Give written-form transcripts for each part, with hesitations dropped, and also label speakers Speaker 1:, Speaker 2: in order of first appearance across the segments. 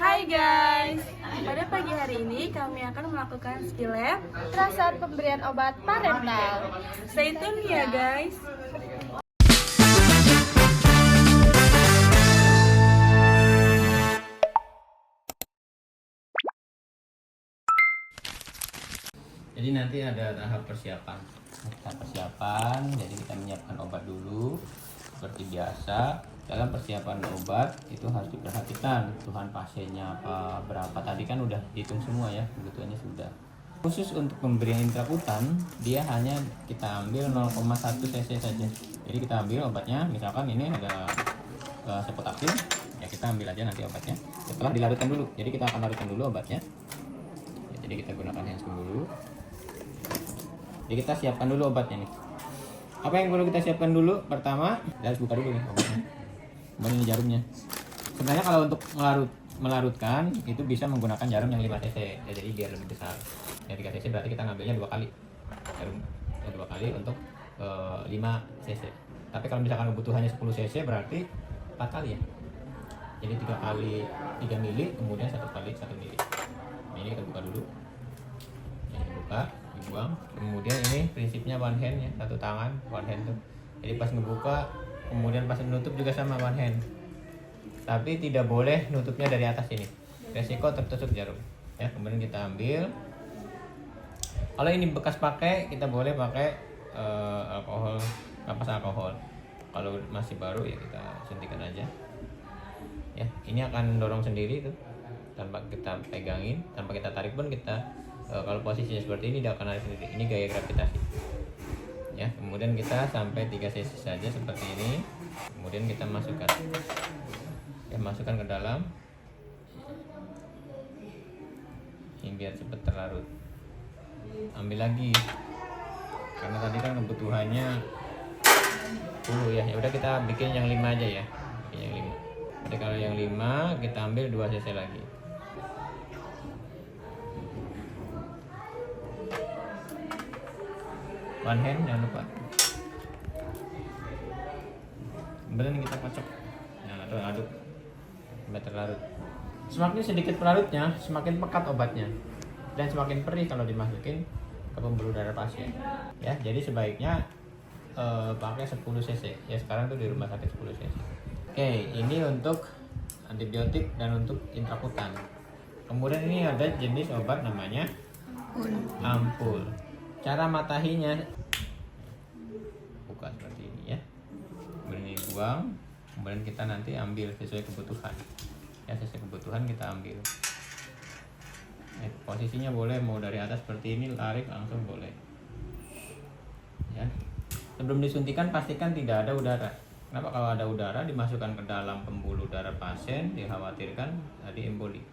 Speaker 1: Hai guys, pada pagi hari ini kami akan melakukan skill lab
Speaker 2: Saat pemberian obat parental.
Speaker 1: Stay tune ya guys.
Speaker 3: Jadi nanti ada tahap persiapan. Jadi kita menyiapkan obat dulu. Seperti biasa, dalam persiapan obat itu harus diperhatikan kebutuhan pasiennya apa berapa. Tadi kan udah dihitung semua ya, kebutuhannya sudah. Khusus untuk pemberian intrakutan, dia hanya kita ambil 0,1 cc saja. Jadi kita ambil obatnya, misalkan ini ada sepotaksin, ya kita ambil aja nanti obatnya. Setelah dilarutkan dulu, jadi kita akan larutkan dulu obatnya. Ya, jadi kita gunakan handscoon dulu. Jadi kita siapkan dulu obatnya nih. Apa yang perlu kita siapkan dulu? Pertama, kita harus buka dulu nih obatnya. Kemudian ini jarumnya. Sebenarnya kalau untuk melarutkan itu bisa menggunakan jarum yang 5 cc. Ya, jadi biar lebih besar. Yang 3 cc berarti kita ngambilnya 2 kali. Jarum 2 kali untuk 5 cc. Tapi kalau misalkan kebutuhannya 10 cc berarti 4 kali ya. Jadi 3 kali 3 mili, kemudian 1 kali 1 mili. Nah, ini kita buka dulu. Ini buka, dibuang. Kemudian ini prinsipnya one hand ya, satu tangan one hand tuh. Jadi pas ngebuka, kemudian pas menutup juga sama one hand. Tapi tidak boleh nutupnya dari atas ini. Resiko tertusuk jarum. Ya, kemudian kita ambil. Kalau ini bekas pakai, kita boleh pakai alkohol, kapas alkohol. Kalau masih baru ya kita suntikan aja. Ya, ini akan dorong sendiri tuh. Tanpa kita pegangin, tanpa kita tarik pun kita kalau posisinya seperti ini dia akan narik sendiri. Ini gaya gravitasi. Ya, kemudian kita sampai 3 cc saja seperti ini. Kemudian kita masukkan. Ya, masukkan ke dalam. Ini biar cepat terlarut. Ambil lagi. Karena tadi kan kebutuhannya 10 ya. Ya udah kita bikin yang 5 aja ya. Bikin yang 5. Jadi kalau yang 5 kita ambil 2 cc lagi. One hand jangan lupa. Kemudian kita kocok. Nah, aduk sampai terlarut. Semakin sedikit pelarutnya, semakin pekat obatnya. Dan semakin perih kalau dimasukin ke pembuluh darah pasien. Ya, jadi sebaiknya pakai 10 cc. Ya sekarang tuh di rumah sakit 10 cc. Oke, ini untuk antibiotik dan untuk intrakutan. Kemudian ini ada jenis obat namanya ampul. Cara matahinya buka seperti ini ya. Kemudian ini buang. Kemudian kita nanti ambil sesuai kebutuhan. Ya, sesuai kebutuhan kita ambil. Posisinya boleh mau dari atas seperti ini, tarik langsung boleh. Ya. Sebelum disuntikan pastikan tidak ada udara. Kenapa? Kalau ada udara dimasukkan ke dalam pembuluh darah pasien, dikhawatirkan tadi emboli.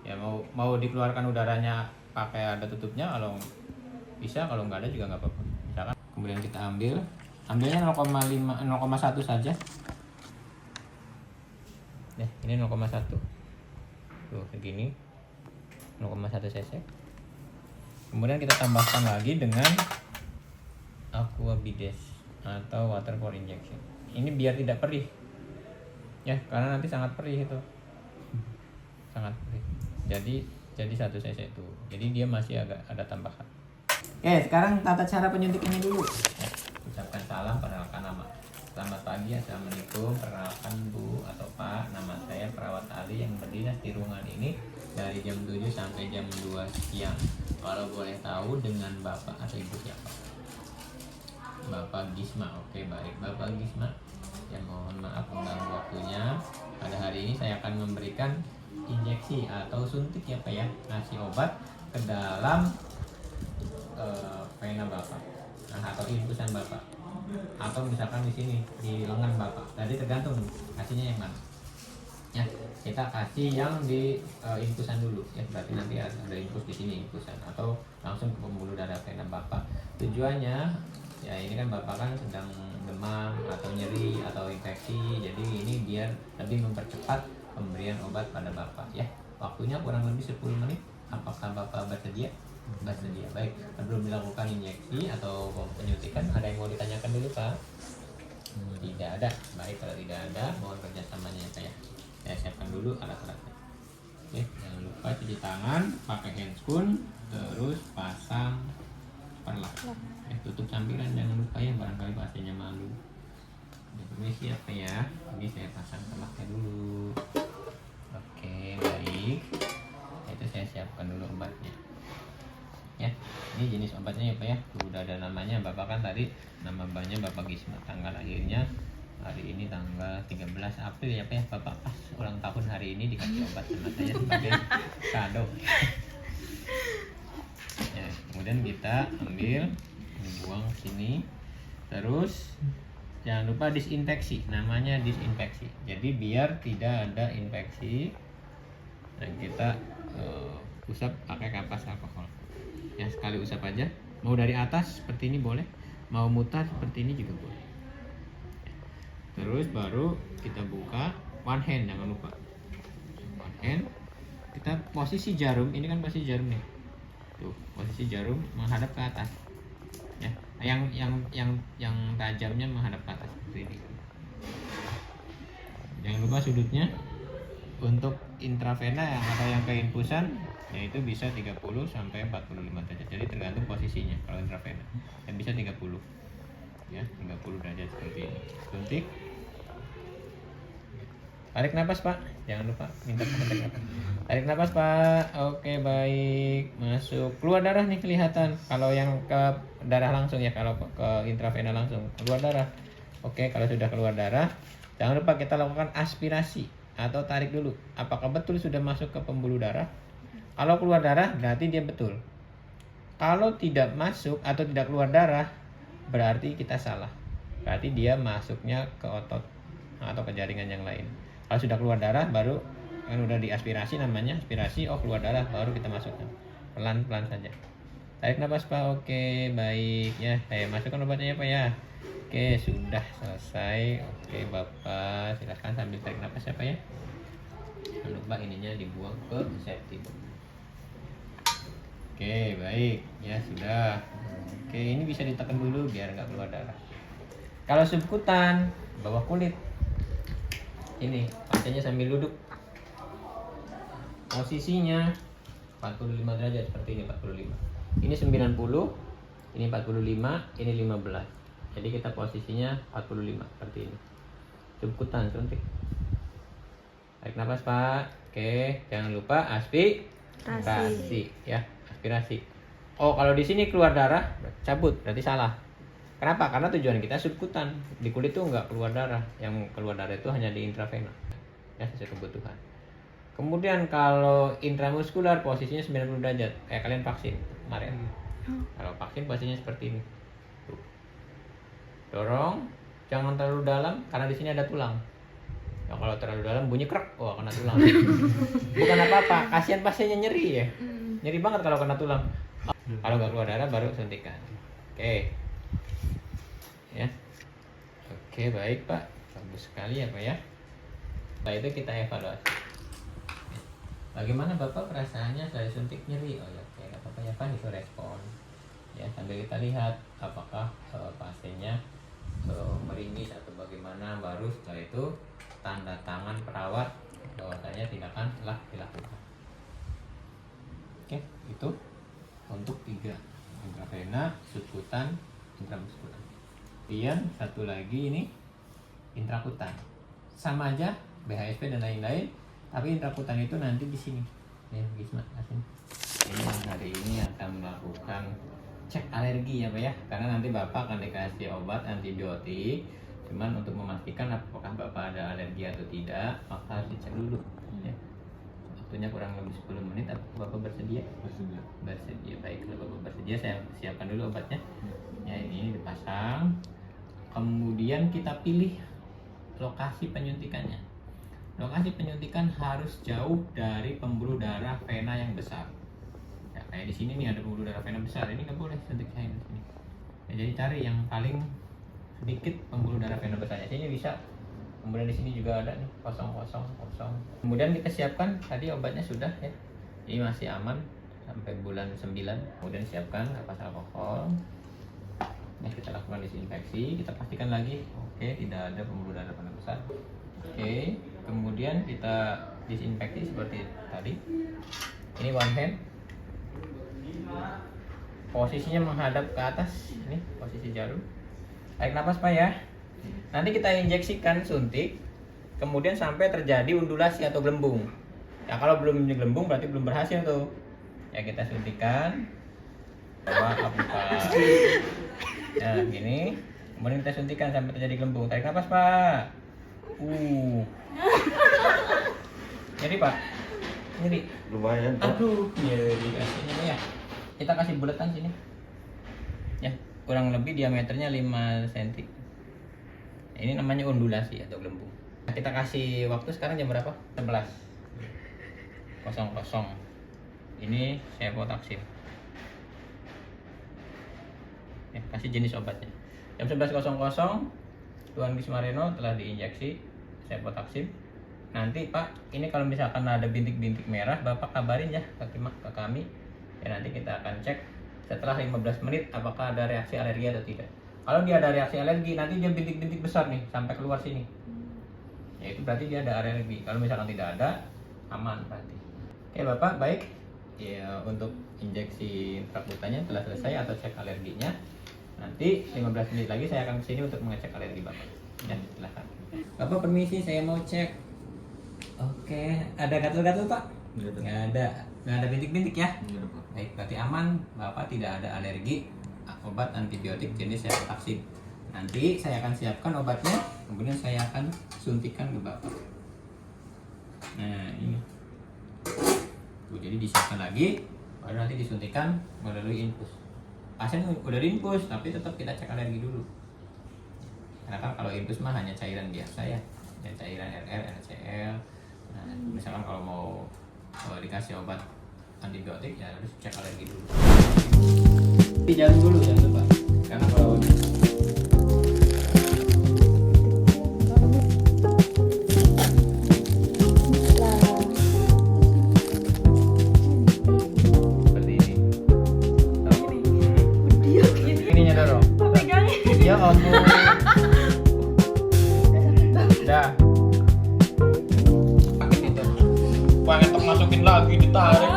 Speaker 3: Ya mau dikeluarkan udaranya pakai ada tutupnya, kalau bisa, kalau nggak ada juga nggak apa-apa. Misalkan kemudian kita ambilnya 0,1 saja. Nih, ini 0,1. Tuh segini. 0,1 cc. Kemudian kita tambahkan lagi dengan Aquabides atau water for injection. Ini biar tidak perih. Ya, karena nanti sangat perih itu. Sangat perih. Jadi 1 cc itu. Jadi dia masih agak ada tambahan. Oke, sekarang tata cara penyuntikannya dulu. Ya, ucapkan salam, perkenalkan nama. Selamat pagi, assalamualaikum, perkenalkan Bu atau Pak. Nama saya perawat Ali yang berdinas di ruangan ini dari jam 7 sampai jam 2 siang. Kalau boleh tahu dengan Bapak atau Ibu siapa? Bapak Gisma. Oke, baik. Bapak Gisma. Ya, mohon maaf mengganggu waktunya. Pada hari ini saya akan memberikan injeksi atau suntik ya Pak ya. Ngasih obat ke dalam vena Bapak, atau infusan Bapak, atau misalkan di sini di lengan Bapak. Tadi tergantung kasihnya yang mana. Ya, kita kasih yang di infusan dulu ya. Berarti nanti ada infus di sini infusan, atau langsung ke pembuluh darah vena Bapak. Tujuannya ya ini kan Bapak kan sedang demam atau nyeri atau infeksi. Jadi ini biar lebih mempercepat pemberian obat pada Bapak ya. Waktunya kurang lebih 10 menit. Apakah Bapak bersedia? Bersedia. Baik, sebelum dilakukan injeksi atau penyuntikan, ada yang mau ditanyakan dulu Pak? Tidak ada. Baik, kalau tidak ada, mohon kerjasamanya ya Pak ya. Saya siapkan dulu alat-alatnya. Oke, jangan lupa cuci tangan, pakai handscoon, terus pasang perlak. Tutup sampiran jangan lupa ya, barangkali pasiennya malu. Ini siapa ya? Ini saya pasang perlaknya dulu. Oke, baik. Itu saya siapkan dulu obatnya. Ya, ini jenis obatnya ya Pak ya. Udah ada namanya, Bapak kan tadi nama bahannya Bapak Gisma, tanggal lahirnya hari ini tanggal 13 April ya Pak ya. Bapak pas ulang tahun hari ini dikasih obat sama saya sebagai kado. Ya, kemudian kita ambil, dibuang sini. Terus jangan lupa disinfeksi, namanya disinfeksi. Jadi biar tidak ada infeksi, dan kita usap pakai kapas alkohol. Ya, sekali usap aja. Mau dari atas seperti ini boleh, mau mutar seperti ini juga boleh. Terus baru kita buka one hand, jangan lupa one hand. Kita posisi jarum, ini kan posisi jarum nih. Tuh, posisi jarum menghadap ke atas. Ya, yang tajamnya menghadap ke atas seperti ini. Jangan lupa sudutnya. Untuk intravena yang ada yang ke infusan, yaitu bisa 30 sampai 45 derajat. Jadi tergantung posisinya. Kalau intravena yang bisa 30. Ya, 30 derajat seperti ini. Suntik. Tarik nafas Pak, jangan lupa minta tarik nafas. Tarik nafas Pak. Oke, baik. Masuk, keluar darah nih kelihatan. Kalau yang ke darah langsung ya, kalau ke intravena langsung keluar darah. Oke, kalau sudah keluar darah, jangan lupa kita lakukan aspirasi atau tarik dulu. Apakah betul sudah masuk ke pembuluh darah? Kalau keluar darah berarti dia betul. Kalau tidak masuk atau tidak keluar darah, berarti kita salah. Berarti dia masuknya ke otot atau ke jaringan yang lain. Kalau sudah keluar darah, baru kan udah diaspirasi, namanya aspirasi. Oh, keluar darah, baru kita masukkan pelan-pelan saja. Tarik nafas Pak. Oke, baik ya. Saya masukkan obatnya ya Pak ya. Oke, sudah selesai. Oke Bapak, silahkan sambil tarik nafas ya Pak ya. Jangan lupa ininya dibuang ke safety box. Oke, baik ya, sudah. Oke, ini bisa ditekan dulu biar nggak keluar darah. Kalau subkutan bawah kulit, ini pasiennya sambil duduk, posisinya 45 derajat seperti ini. 45, ini 90, ini 45, ini 15. Jadi kita posisinya 45 seperti ini. Subkutan suntik. Tarik nafas Pak. Oke, jangan lupa aspirasi ya, aspirasi. Oh, kalau di sini keluar darah, cabut, berarti salah. Kenapa? Karena tujuan kita subkutan. Di kulit tuh nggak keluar darah. Yang keluar darah itu hanya di intravena. Ya, sesuai kebutuhan. Kemudian kalau intramuskular posisinya 90 derajat. Kayak kalian vaksin kemarin. Kalau vaksin posisinya seperti ini. Tuh. Dorong, jangan terlalu dalam karena di sini ada tulang. Ya, kalau terlalu dalam bunyi krek, wah kena tulang. Bukan apa-apa, kasihan pasiennya nyeri ya. Nyeri banget kalau kena tulang. Kalau nggak keluar darah baru suntikan. Oke. Ya. Oke, baik Pak. Bagus sekali ya Pak ya. Setelah itu kita evaluasi. Bagaimana Bapak perasaannya setelah suntik nyeri? Oh ya, oke, nggak apa-apa ya Pak, itu respon. Ya, sambil kita lihat apakah pasiennya meringis atau bagaimana, baru setelah itu tanda tangan perawat bahwasanya tindakan telah dilakukan. Oke, itu untuk 3, intravena, subkutan, intramuskular. Kemudian satu lagi ini intrakutan. Sama aja BHSP dan lain-lain, tapi intrakutan itu nanti di sini. Ya, Gisma, kasih. Ini hari ini akan melakukan cek alergi ya Pak ya, karena nanti Bapak akan dikasih obat antibiotik. Cuman untuk memastikan apakah Bapak ada alergi atau tidak, maka harus dicek dulu. Ya. Waktunya kurang lebih 10 menit. Apakah Bapak bersedia? Bersedia. Baik, kalau Bapak bersedia saya siapkan dulu obatnya. Ya, ini dipasang. Kemudian kita pilih lokasi penyuntikannya. Lokasi penyuntikan harus jauh dari pembuluh darah vena yang besar. Ya, kayak di sini nih ada pembuluh darah vena besar, ini nggak boleh suntik saya di sini. Ya, jadi cari yang paling sedikit pembuluh darah vena besarnya. Sini bisa. Kemudian di sini juga ada nih, kosong. Kemudian kita siapkan tadi obatnya sudah ya. Ini masih aman sampai bulan 9. Kemudian siapkan kapas alkohol. Nah, kita lakukan disinfeksi, kita pastikan lagi, oke, tidak ada pembuluh darah vena besar. Oke, kemudian kita disinfeksi seperti tadi. tadi. Ini one hand. Posisinya menghadap ke atas. Ini posisi jarum. Tarik nafas Pak ya. Nanti kita injeksikan suntik, kemudian sampai terjadi undulasi atau gelembung. Ya kalau belum gelembung berarti belum berhasil tuh. Ya kita suntikan. Bawa buka. Nah gini. Kemudian kita suntikan sampai terjadi gelembung. Tarik nafas Pak. Jadi Pak. Nyeri.
Speaker 4: Lumayan Pak.
Speaker 3: Aduh, nyeri kasihnya ya. Kita kasih buletan sini. Ya, kurang lebih diameternya 5 cm. Ini namanya undulasi atau gelembung. Kita kasih waktu sekarang jam berapa? 11.00. Ini sefotaksim. Ya, kasih jenis obatnya. Jam 11.00 Tuan Gismareno telah diinjeksi sefotaksim. Nanti Pak, ini kalau misalkan ada bintik-bintik merah, Bapak kabarin ya ke kami. Ya nanti kita akan cek setelah 15 menit apakah ada reaksi alergi atau tidak. Kalau dia ada reaksi alergi, nanti dia bintik-bintik besar nih sampai keluar sini. Ya itu berarti dia ada alergi. Kalau misalkan tidak ada, aman berarti. Oke Bapak, baik. Ya untuk injeksi perakutannya telah selesai atau cek alerginya. Nanti 15 menit lagi saya akan kesini untuk mengecek alergi Bapak. Ya, silahkan. Bapak permisi, saya mau cek. Oke, ada gatal-gatal Pak? Nggak ada bintik-bintik ya? Baik, berarti aman. Bapak tidak ada alergi obat antibiotik jenis sefotaksim. Nanti saya akan siapkan obatnya, kemudian saya akan suntikan ke Bapak. Nah, ini. Tuh, jadi disiapkan lagi, baru nanti disuntikan melalui infus. Pasien udah diinfus, tapi tetap kita cek alergi dulu. Karena kan kalau infus mah hanya cairan biasa ya, dan cairan RR, RCL. Nah, misalkan kalau mau dikasih obat antibiotik ya harus cek alergi dulu. Jangan dulu, jangan lupa. Karena kalau seperti ini. Ininya dorong.
Speaker 1: Pegangin.
Speaker 3: Ya ampun. Dah. Pakai itu. Pakai tok masukin lagi ditarik.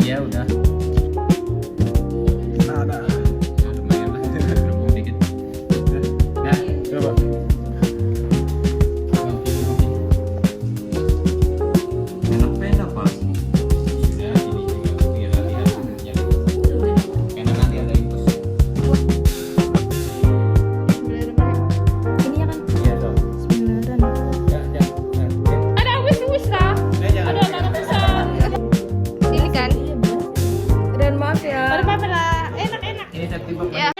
Speaker 3: Iya udah. Ada. Lumayan lah. Gelembung dikit. Nah, coba. Enak Pak. Sudah ini juga biar latihan. Karena nanti ada infus.
Speaker 2: Ini ya kan?
Speaker 3: Iya dong.
Speaker 2: Sebenarnya.
Speaker 3: Ya.
Speaker 2: Ada wis lah.
Speaker 3: Jangan.
Speaker 2: Ada anak besar. Ini kan?
Speaker 1: Dan maaf ya.
Speaker 2: Ada apa lah? Enak-enak.
Speaker 3: Ini sakti Bapak.
Speaker 2: Ya.